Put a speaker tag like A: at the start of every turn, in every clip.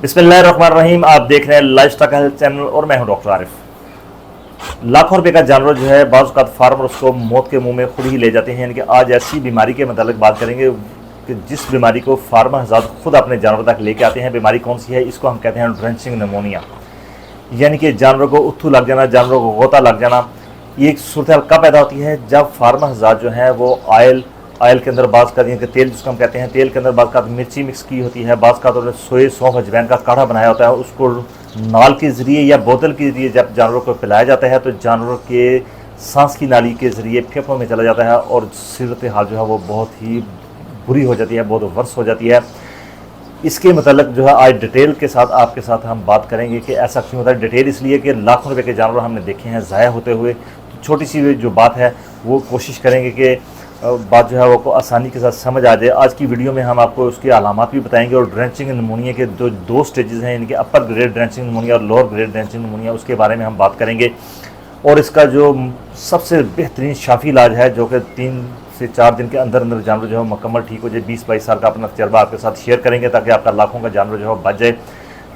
A: बिस्मिल्लाहिर्रहमानिर्रहीम। आप देख रहे हैं लाइफस्टाइल हेल्थ चैनल और मैं हूं डॉक्टर आरिफ। लाखों रुपए का जानवर जो है बाज़ औक़ात फार्मर उसको मौत के मुंह में खुद ही ले जाते हैं। यानी कि आज ऐसी बीमारी के मतलब बात करेंगे कि जिस बीमारी को फार्मर हज़ात खुद अपने जानवर तक लेके आते हैं। बीमारी कौन सी है? इसको हम कहते हैं ड्रेंचिंग निमोनिया। यानी कि जानवर को उत्थू लग जाना, जानवर को गोता लग जाना। ये एक सूरत हाल कब पैदा होती है? जब फार्मर हज़ात जो है वो ऑयल के अंदर बाज़ का तेल जिसको हम कहते हैं, तेल के अंदर बाज़ का मिर्ची मिक्स की होती है, बाज़ का तो सोए सौंफ अजवैन का काढ़ा बनाया होता है। उसको नाल के ज़रिए या बोतल के ज़रिए जब जानवरों को पिलाया जाता है तो जानवरों के सांस की नाली के ज़रिए फेफड़ों में चला जाता है और सूरत हाल जो है वो बहुत ही बुरी हो जाती है, बहुत वर्स हो जाती है। इसके मतलब जो है आज डिटेल के साथ आपके साथ हम बात करेंगे कि ऐसा क्यों होता है। डिटेल इसलिए कि लाखों रुपए के जानवर हमने देखे हैं ज़ाया होते हुए। तो छोटी सी जो बात है वो कोशिश करेंगे कि बात जो है वो को आसानी के साथ समझ आ जाए। आज की वीडियो में हम आपको उसकी अलामात भी बताएंगे और ड्रेंचिंग निमोनिया के दो स्टेजेस हैं, इनके अपर ग्रेड ड्रेंचिंग निमोनिया और लोअर ग्रेड ड्रेंचिंग निमोनिया, उसके बारे में हम बात करेंगे। और इसका जो सबसे बेहतरीन शाफी इलाज है जो कि 3 से 4 दिन के अंदर अंदर जानवर जो है मुकम्मल ठीक हो जाए। 20-22 साल का अपना तजर्बा आपके साथ शेयर करेंगे ताकि आपका लाखों का जानवर जो है बच जाए।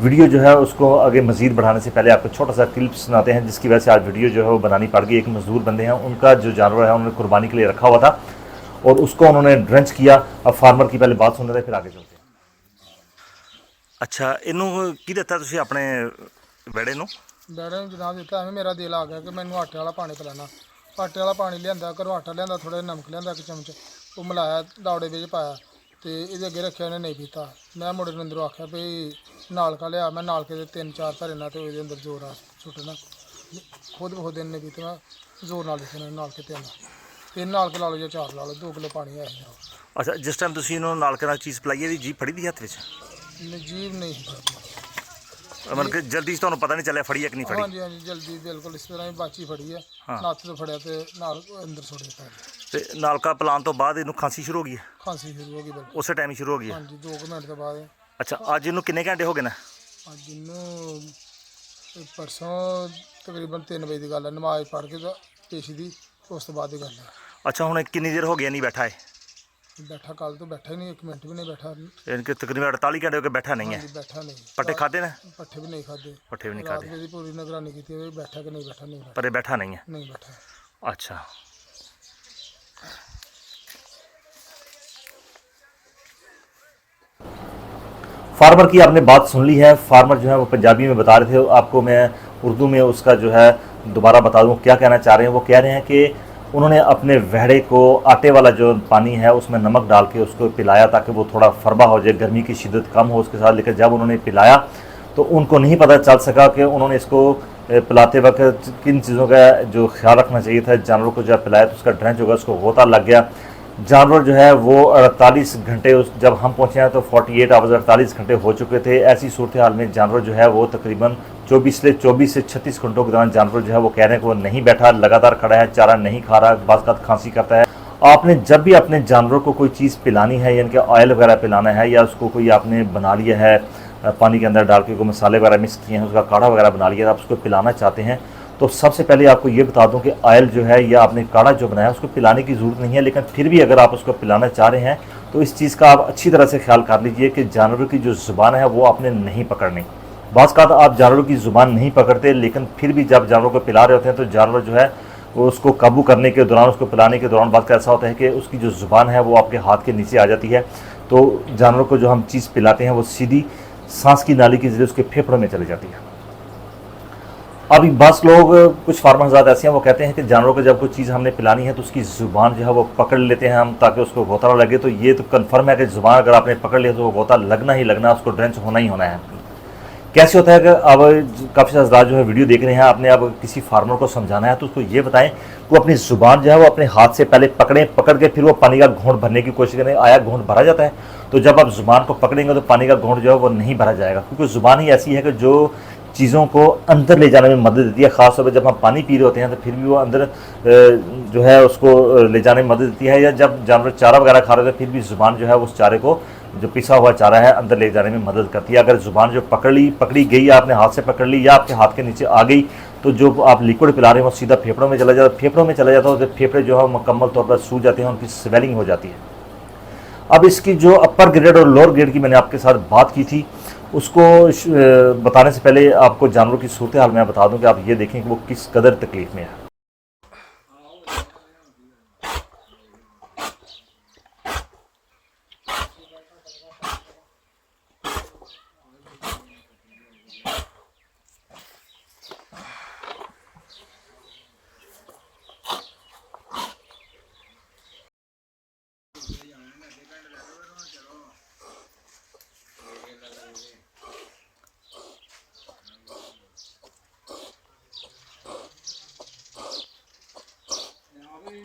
A: वीडियो जो है उसको आगे मज़ीद बढ़ाने से पहले आपको छोटा सा क्लिप सुनाते हैं जिसकी वजह से आज वीडियो जो है वो बनानी पड़ गई। एक मजदूर बंदे हैं, उनका जो जानवर है उन्होंने कुर्बानी के लिए रखा हुआ था और उसको उन्होंने ड्रेंच किया। अब फार्मर की पहले बात सुन रहे थे, फिर आगे चलते हैं। अच्छा, इनू की दिता तुसीं अपने बेड़े नू?
B: बेड़े में जनाब दिता है। मेरा दिल आ गया कि मैंने आटे वाला पानी पिलाना। आटे वाला पानी लिया, घरों आटा लिया, थोड़ा नमक लिया, एक चमच वो मिलाया, दावड़े बिच पाया तो ये अगे रखे, उन्हें नहीं पीता। मैं मुड़े ने अंदरों आख्या भी नालका लिया, मैं नालके के 3-4 भरे तो ये अंदर जोर आ सुटना। खुद नहीं पीते, मैं जोर नाल लिखे नालके 3 नालके ला लो या 4 ला लो, 2 किलो पानी है।
A: अच्छा, जिस टाइम तुसीं इन्होंने नालके नाल चीज़ पिलाई है जीभ फड़ी दी हत्थ विच?
B: जीभ नहीं
A: मतलब कि जल्दी से पता नहीं चलिया फड़ी है कि नहीं फड़ी?
B: हाँ जी हाँ जी, जल्दी बिल्कुल इस तरह ही बाची फड़ी है। नत्थ तो फड़िया तो नाल अंदर सुटिया
A: ते नालका पिलाने तो बाद इनू खांसी शुरू हो गई है?
B: खांसी शुरू हो गई बिल्कुल
A: उस टाइम ही शुरू हो गई है?
B: हाँ जी, 2 मिनट के बाद।
A: अच्छा, अज इनू किन्ने घंटे हो गए ना?
B: अज इनू परसों तकरीबन 3 बजे की गल है, नमाज पढ़ के पेशी दी उस तो बाद की गल है।
A: अच्छा, हुण कितनी देर हो गई नहीं बैठा है?
B: बैठा कल तो बैठा ही नहीं, 1 मिनट भी नहीं बैठा।
A: इनके तकरीबन 48 घंटे हो गए बैठा नहीं है?
B: बैठा नहीं।
A: पट्टे खाते ना?
B: पट्ठे भी नहीं खाते।
A: पट्ठे भी नहीं खाते?
B: पूरी निगरानी की थी, बैठा कि नहीं बैठा, नहीं
A: पर बैठा नहीं है?
B: नहीं बैठा।
A: अच्छा, फार्मर की आपने बात सुन ली है। फार्मर जो है वो पंजाबी में बता रहे थे, आपको मैं उर्दू में उसका जो है दोबारा बता दूं क्या कहना चाह रहे हैं। वो कह रहे हैं कि उन्होंने अपने वहड़े को आटे वाला जो पानी है उसमें नमक डाल के उसको पिलाया ताकि वो थोड़ा फरबा हो जाए, गर्मी की शिद्दत कम हो उसके साथ। लेकिन जब उन्होंने पिलाया तो उनको नहीं पता चल सका कि उन्होंने इसको पिलाते वक्त किन चीज़ों का जो ख्याल रखना चाहिए था। जानवर को जब पिलाया तो उसका ड्रेंच होगा, उसको गोता लग गया। जानवर जो है वो 48 घंटे जब हम पहुँचे हैं तो 48 आवर्स 48 घंटे हो चुके थे। ऐसी सूरत हाल में जानवर जो है वो तकरीबन 24 से 36 घंटों के दौरान जानवर जो है वो कह रहे हैं कि वो नहीं बैठा, लगातार खड़ा है, चारा नहीं खा रहा, बाज़ का खांसी करता है। आपने जब भी अपने जानवर को कोई चीज़ पिलानी है, यानी कि ऑयल वगैरह पिलाना है या उसको कोई आपने बना लिया है पानी के अंदर डाल के कोई मसाले वगैरह मिक्स किए हैं, उसका काढ़ा वगैरह बना लिया है, आप उसको पिलाना चाहते हैं तो सबसे पहले आपको ये बता दूं कि ऑयल जो है या आपने काढ़ा जो बनाया उसको पिलाने की ज़रूरत नहीं है। लेकिन फिर भी अगर आप उसको पिलाना चाह रहे हैं तो इस चीज़ का आप अच्छी तरह से ख्याल कर लीजिए कि जानवर की जो ज़ुबान है वो आपने नहीं पकड़नी। बाज़ का आप जानवरों की ज़ुबान नहीं पकड़ते, लेकिन फिर भी जब जानवर को पिला रहे होते हैं तो जानवर जो है वो उसको काबू करने के दौरान, उसको पिलाने के दौरान बाज़ का ऐसा होता है कि उसकी जो ज़ुबान है वो आपके हाथ के नीचे आ जाती है। तो जानवर को जो हम चीज़ पिलाते हैं वो सीधी सांस की नाली के जरिए उसके फेफड़ों में चली जाती है। अभी बस लोग, कुछ फार्मर हज़ात ऐसे हैं वो कहते हैं कि जानवरों को जब कोई चीज़ हमने पिलानी है तो उसकी ज़ुबान जो है वो पकड़ लेते हैं हम ताकि उसको गोता ना लगे। तो ये तो कन्फर्म है कि ज़ुबान अगर आपने पकड़ लिया तो वो गोता लगना ही लगना, उसको ड्रेंच होना ही होना है। कैसे होता है कि अब काफ़ी हज़ात जो है वीडियो देख रहे हैं, आपने अब किसी फार्मर को समझाना है तो उसको ये बताएं कि वो अपनी ज़ुबान जो है वो अपने हाथ से पहले पकड़ें, पकड़ के फिर वो पानी का घूंट भरने की कोशिश करें। आया घूंट भरा जाता है? तो जब आप ज़ुबान को पकड़ेंगे तो पानी का घूंट जो है वो नहीं भरा जाएगा, क्योंकि ज़ुबान ही ऐसी है कि जो चीज़ों को अंदर ले जाने में मदद देती है। ख़ास तौर पर जब हम पानी पी रहे होते हैं तो फिर भी वो अंदर जो है उसको ले जाने में मदद देती है, या जब जानवर चारा वगैरह खा रहे होते हैं फिर भी ज़ुबान जो है उस चारे को, जो पिसा हुआ चारा है, अंदर ले जाने में मदद करती है। अगर ज़ुबान जो पकड़ी गई, आपने हाथ से पकड़ ली या आपके हाथ के नीचे आ गई तो जो आप लिक्विड पिला रहे हैं वो सीधा फेफड़ों में चला जाता है। फेफड़ों में चला जाता है तो फेफड़े जो है मुकम्मल तौर पर सूज जाते हैं, उनकी स्वेलिंग हो जाती है। अब इसकी जो अपर ग्रेड और लोअर ग्रेड की मैंने आपके साथ बात की थी, उसको बताने से पहले आपको जानवरों की सूरत हाल मैं बता दूं कि आप ये देखें कि वो किस कदर तकलीफ में है।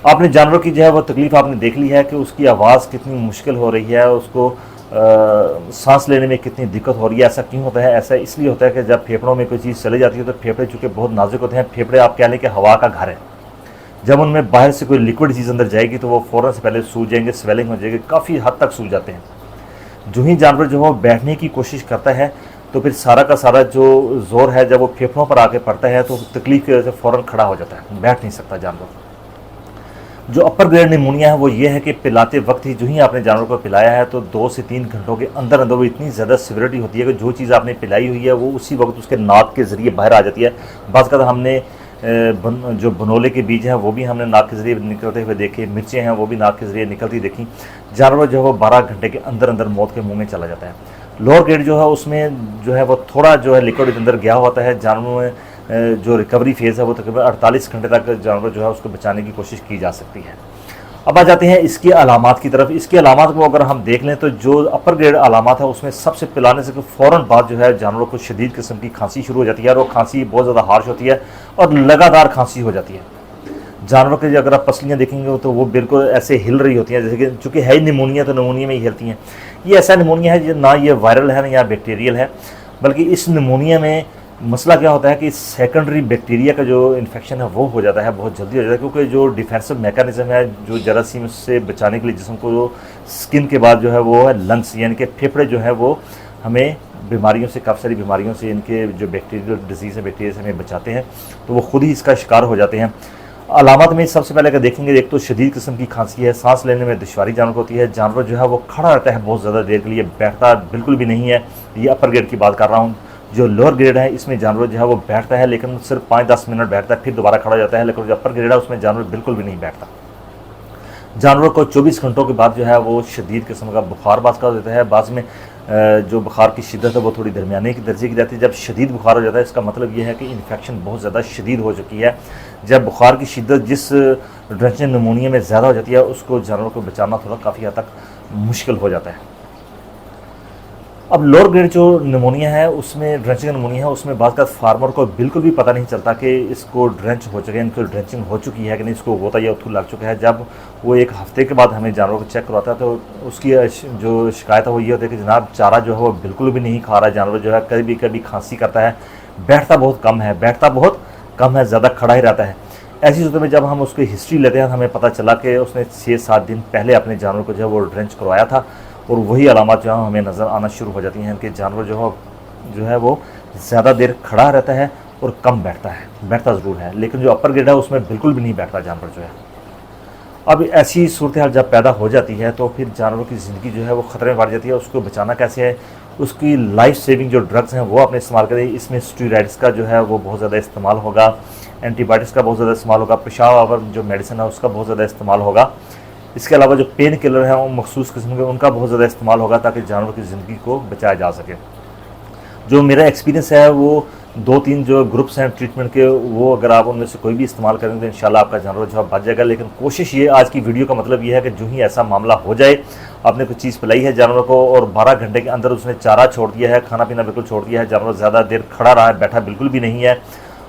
A: आपने जानवर की जो है वो तकलीफ आपने देख ली है कि उसकी आवाज़ कितनी मुश्किल हो रही है, उसको सांस लेने में कितनी दिक्कत हो रही है। ऐसा क्यों होता है? ऐसा इसलिए होता है कि जब फेफड़ों में कोई चीज़ चली जाती है तो फेफड़े चूँकि बहुत नाजुक होते हैं, फेफड़े आप कह लें कि हवा का घर है। जब उनमें बाहर से कोई लिक्विड चीज़ अंदर जाएगी तो वो फ़ौरन से पहले सूज जाएंगे, स्वेलिंग हो जाएगी, काफ़ी हद तक सूज जाते हैं। जो ही जानवर जो है बैठने की कोशिश करता है तो फिर सारा का सारा जो जोर है जब वो फेफड़ों पर आके पड़ता है तो तकलीफ की वजह से फ़ौरन खड़ा हो जाता है, बैठ नहीं सकता जानवर। जो अपर ग्रेड निमोनिया है वो ये है कि पिलाते वक्त ही जो ही आपने जानवर को पिलाया है तो 2 से 3 घंटों के अंदर अंदर वो इतनी ज़्यादा सिवियरिटी होती है कि जो चीज़ आपने पिलाई हुई है वो उसी वक्त उसके नाक के ज़रिए बाहर आ जाती है। बाज़ का हमने जो बनोले के बीज हैं वो भी हमने नाक के ज़रिए निकलते हुए देखे, मिर्चें हैं वो भी नाक के ज़रिए निकलती देखी। जानवर जो है वो 12 घंटे के अंदर अंदर मौत के मुँह में चला जाता है। लोअर ग्रेड जो है उसमें जो है वो थोड़ा जो है लिक्विड अंदर गया होता है। जानवर में जो रिकवरी फेज़ है वो तकरीबन 48 घंटे तक जानवर जो है उसको बचाने की कोशिश की जा सकती है। अब आ जाते हैं इसकी अलामात की तरफ। इसकी अलामात को अगर हम देख लें तो जो अपर ग्रेड अलामात है उसमें सबसे पिलाने से फ़ौरन बाद जो है जानवरों को शदीद किस्म की खांसी शुरू हो जाती है और वो खांसी बहुत ज़्यादा हार्श होती है और लगातार खांसी हो जाती है। जानवरों के अगर आप पसलियाँ देखेंगे तो वो बिल्कुल ऐसे हिल रही होती हैं जैसे कि चूँकि है ही निमोनिया तो निमोनिया में ही हिलती हैं। ये ऐसा निमोनिया है ना ये वायरल है ना या बैक्टीरियल है, बल्कि इस निमोनिया में मसला क्या होता है कि सेकेंडरी बैक्टीरिया का जो इन्फेक्शन है वो हो जाता है, बहुत जल्दी हो जाता है, क्योंकि जो डिफेंसिव मैकेनिज्म है जो जरासीम से बचाने के लिए जिसम को जो स्किन के बाद जो है वो है लंग्स, यानी कि फेफड़े जो है वो हमें बीमारियों से, काफ़ी सारी बीमारियों से, इनके जो बैक्टीरियल डिजीज़ है बैक्टीरिया से हमें बचाते हैं, तो वो खुद ही इसका शिकार हो जाते हैं। अलामत में सबसे पहले अगर देखेंगे एक तो शदीद किस्म की खांसी है, सांस लेने में दुश्वारी जानवर को होती है, जानवर जो है वो खड़ा रहता है बहुत ज़्यादा देर के लिए, बैठता बिल्कुल भी नहीं है। ये अपर ग्रेड की बात कर रहा हूँ। जो लोअर ग्रेड है इसमें जानवर जो है वो बैठता है लेकिन सिर्फ 5-10 मिनट बैठता है, फिर दोबारा खड़ा हो जाता है। लेकिन जो अपर ग्रेड है उसमें जानवर बिल्कुल भी नहीं बैठता। जानवर को 24 घंटों के बाद जो है वो शदीद किस्म का बुखार बाज़ का देता है। बाज़ में जो बुखार की शिद्दत है वो थोड़ी दरमियाने की दर्जे की रहती है। जब शदीद बुखार हो जाता है इसका मतलब ये है कि इन्फेक्शन बहुत ज़्यादा शदीद हो चुकी है। जब बुखार की शिद्दत जिस ड्रेंचिंग निमोनिया में ज़्यादा हो जाती है उसको जानवर को बचाना थोड़ा काफ़ी हद तक मुश्किल हो जाता है। अब लोअर ग्रेड जो निमोनिया है उसमें ड्रेंचिंग निमोनिया है उसमें बात का फार्मर को बिल्कुल भी पता नहीं चलता कि इसको ड्रेंच हो चुके हैं, इनको ड्रेंचिंग हो चुकी है कि नहीं, इसको गोता या उथू लग चुका है। जब वो एक हफ्ते के बाद हमें जानवर को चेक करवाता है तो उसकी जो शिकायत है वो ये होती है कि जनाब चारा जो है वो बिल्कुल भी नहीं खा रहा है, जानवर जो है कभी कभी खांसी करता है, बैठता बहुत कम है, ज़्यादा खड़ा ही रहता है। ऐसी सूरत में जब हम उसकी हिस्ट्री लेते हैं हमें पता चला कि उसने 6-7 दिन पहले अपने जानवर को जो है वो ड्रेंच करवाया था और वही अलामत जो है हमें नज़र आना शुरू हो जाती हैं कि जानवर जो है वो ज़्यादा देर खड़ा रहता है और कम बैठता है, बैठता ज़रूर है लेकिन जो अपर ग्रेड है उसमें बिल्कुल भी नहीं बैठता जानवर जो है। अब ऐसी सूरत हाल जब पैदा हो जाती है तो फिर जानवर की ज़िंदगी जो है वो ख़तरे में पड़ जाती है। उसको बचाना कैसे है? उसकी लाइफ सेविंग जो ड्रग्स हैं वो आपने इस्तेमाल करें। इसमें स्टीरॉइड्स का जो है वो बहुत ज़्यादा इस्तेमाल होगा, एंटीबायोटिक्स का बहुत ज़्यादा इस्तेमाल होगा, पेशाब जो मेडिसिन है उसका बहुत ज़्यादा इस्तेमाल होगा। इसके अलावा जो पेन किलर हैं वो मखसूस किस्म के उनका बहुत ज़्यादा इस्तेमाल होगा ताकि जानवर की ज़िंदगी को बचाया जा सके। जो मेरा एक्सपीरियंस है वो 2-3 जो ग्रुप्स हैं ट्रीटमेंट के, वो अगर आप उनमें से कोई भी इस्तेमाल करेंगे तो इंशाल्लाह आपका जानवर जो है बच जाएगा। लेकिन कोशिश ये, आज की वीडियो का मतलब ये है कि जो ही ऐसा मामला हो जाए, आपने कुछ चीज़ पिलाई है जानवर को और 12 घंटे के अंदर उसने चारा छोड़ दिया है, खाना पीना बिल्कुल छोड़ दिया है, जानवर ज़्यादा देर खड़ा रहा है, बैठा बिल्कुल भी नहीं है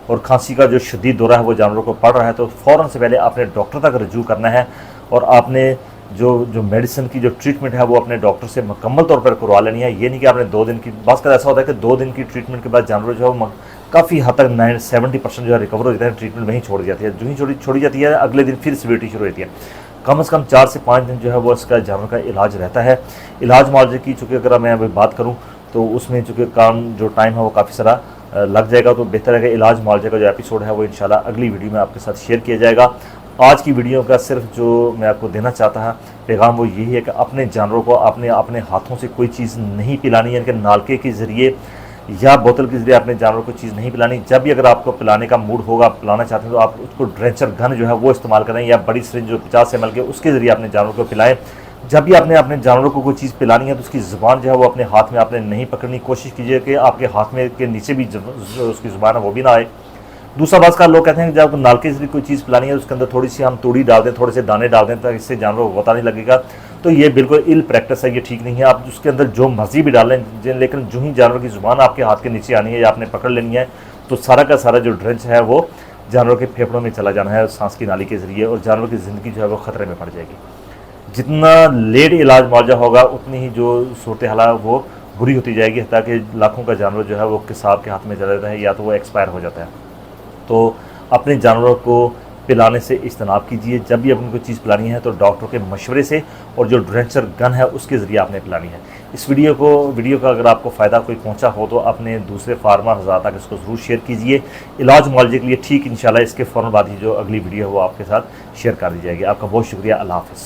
A: और खांसी का जो शदीद दौरा है वो जानवर को पड़ रहा है, तो फ़ौरन से पहले आपने डॉक्टर तक रजू करना है और आपने जो मेडिसिन की जो ट्रीटमेंट है वो अपने डॉक्टर से मुकम्मल तौर पर करवा लेनी है। ये नहीं कि आपने 2 दिन की, बात का ऐसा होता है कि 2 दिन की ट्रीटमेंट के बाद जानवर जो है काफ़ी हद तक 70% जो है रिकवर हो जाता है, ट्रीटमेंट वहीं छोड़ दी जाती है। जो ही छोड़ी जाती है अगले दिन फिर सिवियरिटी शुरू होती है। कम से कम 4 से 5 दिन जो है वो इसका जानवर का इलाज रहता है। इलाज मुआवजे की चूँकि अगर मैं अभी बात करूँ तो उसमें चूँकि काम जो टाइम है वो काफ़ी सारा लग जाएगा, तो बेहतर है कि इलाज मुआवजे का जो एपिसोड है वो इंशाल्लाह अगली वीडियो में आपके साथ शेयर किया जाएगा। आज की वीडियो का सिर्फ जो मैं आपको देना चाहता है पैगाम वो यही है कि अपने जानवरों को अपने अपने हाथों से कोई चीज़ नहीं पिलानी है, यानी कि नालके के ज़रिए या बोतल के ज़रिए अपने जानवरों को चीज़ नहीं पिलानी। जब भी अगर आपको पिलाने का मूड होगा, आप पिलाना चाहते हैं, तो आप उसको ड्रेंचर गन जो है वो इस्तेमाल करें, या बड़ी सिरिंज जो 50 ml के उसके ज़रिए अपने जानवरों को पिलाएं। जब भी आपने अपने जानवरों को कोई चीज़ पिलानी है तो उसकी ज़ुबान जो है वो अपने हाथ में आपने नहीं पकड़नी, कोशिश कीजिए कि आपके हाथ में के नीचे भी जो उसकी ज़ुबान है वो भी ना आए। दूसरा बात का लोग कहते हैं कि जब नालके से कोई चीज़ पिलानी है उसके अंदर थोड़ी सी हम तूड़ी डाल दें, थोड़े से दाने डाल दें, ताकि इससे जानवरों को पता नहीं लगेगा। तो ये बिल्कुल इल प्रैक्टिस है, ये ठीक नहीं है। आप उसके अंदर जो मर्जी भी डालें, लेकिन जो ही जानवर की ज़ुबान आपके हाथ के नीचे आनी है या आपने पकड़ लेनी है, तो सारा का सारा जो ड्रेंच है वो जानवरों के फेफड़ों में चला जाना है सांस की नाली के ज़रिए, और जानवर की ज़िंदगी जो है वो ख़तरे में पड़ जाएगी। जितना लेट इलाज मुआवजा होगा उतनी ही जो सूरत हाल है वो बुरी होती जाएगी, ताकि लाखों का जानवर जो है वो किसाब के हाथ में चला जाता है या तो वो एक्सपायर हो जाता है। तो अपने जानवरों को पिलाने से इज्तनाब कीजिए। जब भी आपको कोई चीज़ पिलानी है तो डॉक्टर के मशवरे से और जो ड्रेंचर गन है उसके ज़रिए आपने पिलानी है। इस वीडियो का अगर आपको फ़ायदा कोई पहुंचा हो तो अपने दूसरे फार्मर हज़रात तक इसको ज़रूर शेयर कीजिए। इलाज मुआवजे के लिए ठीक इंशाल्लाह इसके फ़ौरन बाद ही जो अगली वीडियो है वो आपके साथ शेयर कर दी जाएगी। आपका बहुत शुक्रिया। अल्लाह हाफ़िज़।